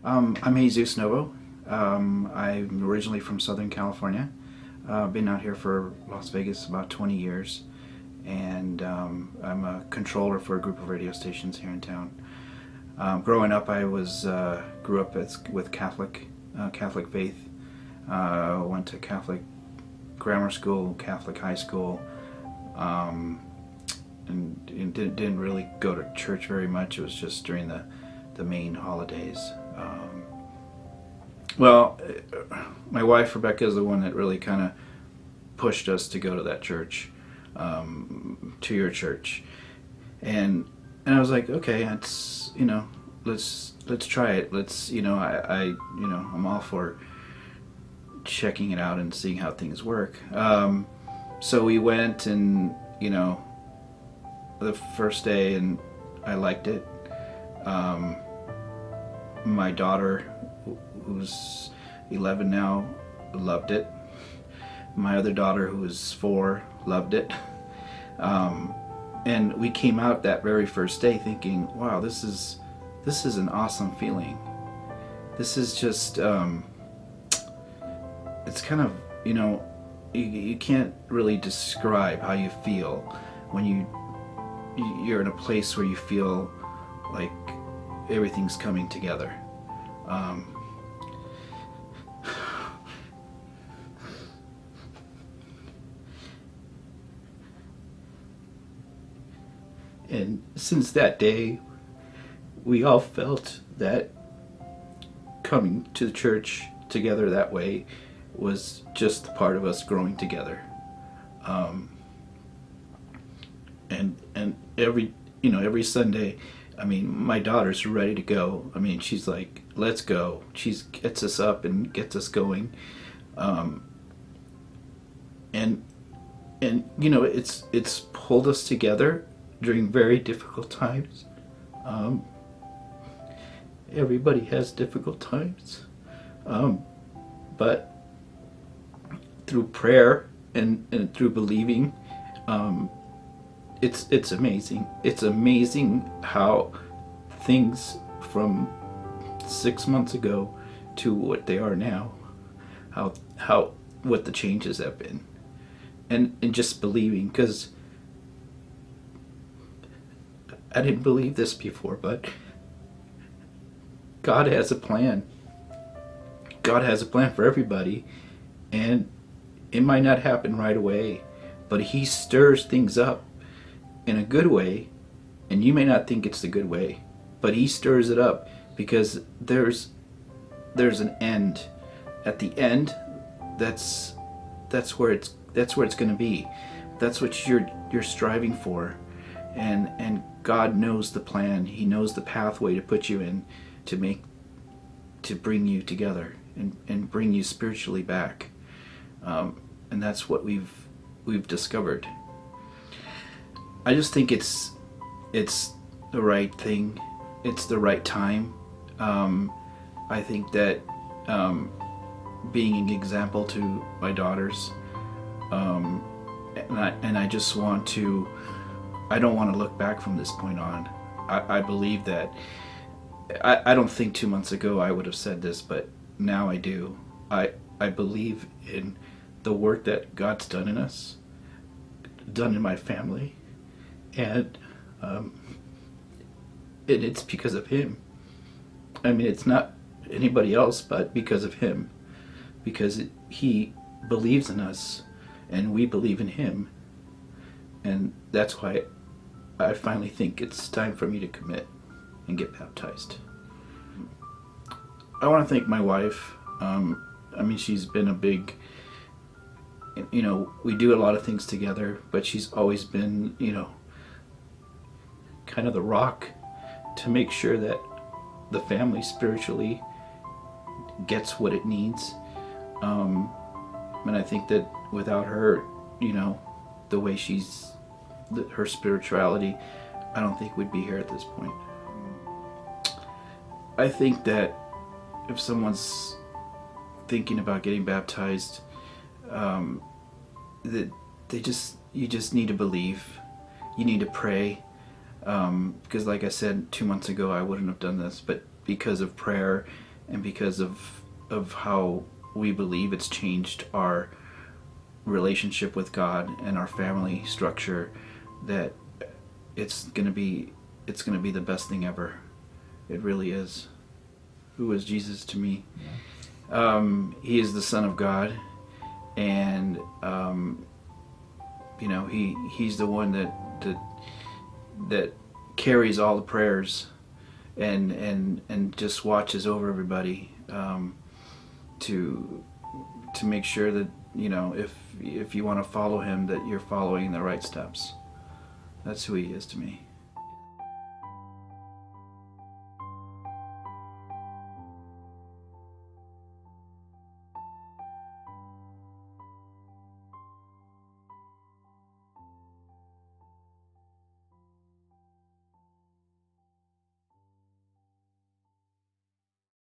I'm Jesus Novo. I'm originally from Southern California. Been out here for Las Vegas about 20 years, and I'm a controller for a group of radio stations here in town. Growing up, I grew up with Catholic faith. Went to Catholic grammar school, Catholic high school, and didn't really go to church very much. It was just during the main holidays. Well, my wife Rebecca is the one that really kind of pushed us to go to that church, to your church, and I was like, okay, let's try it. I'm all for checking it out and seeing how things work. So we went, and the first day, and I liked it. My daughter, who's 11 now, loved it. My other daughter, who is 4, loved it. And we came out that very first day thinking, wow, this is an awesome feeling. This is just, it's kind of, you can't really describe how you feel when you're in a place where you feel like everything's coming together. And since that day, we all felt that coming to the church together that way was just part of us growing together. And every Sunday, my daughter's ready to go. She's like, let's go. She gets us up and gets us going. And it's pulled us together during very difficult times. Everybody has difficult times. But through prayer and through believing, it's amazing. It's amazing how things from 6 months ago to what they are now, how what the changes have been, and just believing, because I didn't believe this before, but God has a plan. God has a plan for everybody, and it might not happen right away, but He stirs things up in a good way, and you may not think it's the good way, but He stirs it up because there's an end. At the end, that's where it's going to be. That's what you're striving for, and God knows the plan. He knows the pathway to put you in to bring you together and bring you spiritually back. And that's what we've discovered. I just think it's the right thing. It's the right time. I think that being an example to my daughters, and I just want to. I don't want to look back from this point on. I believe that. I don't think 2 months ago I would have said this, but now I do. I believe in the work that God's done in us, done in my family, and it's because of Him. It's not anybody else, but because of Him, because He believes in us, and we believe in Him, and that's why I finally think it's time for me to commit and get baptized. I want to thank my wife. She's been a big, we do a lot of things together, but she's always been, kind of the rock to make sure that the family spiritually gets what it needs. And I think that without her, the way her spirituality, I don't think we'd be here at this point. I think that if someone's thinking about getting baptized, that you just need to believe. You need to pray, because like I said 2 months ago, I wouldn't have done this, but because of prayer and because of how we believe, it's changed our relationship with God and our family structure, that it's gonna be the best thing ever. It really is. Who is Jesus to me? He is the Son of God, and he's the one that carries all the prayers and just watches over everybody, to make sure that if you want to follow him, that you're following the right steps. That's who he is to me.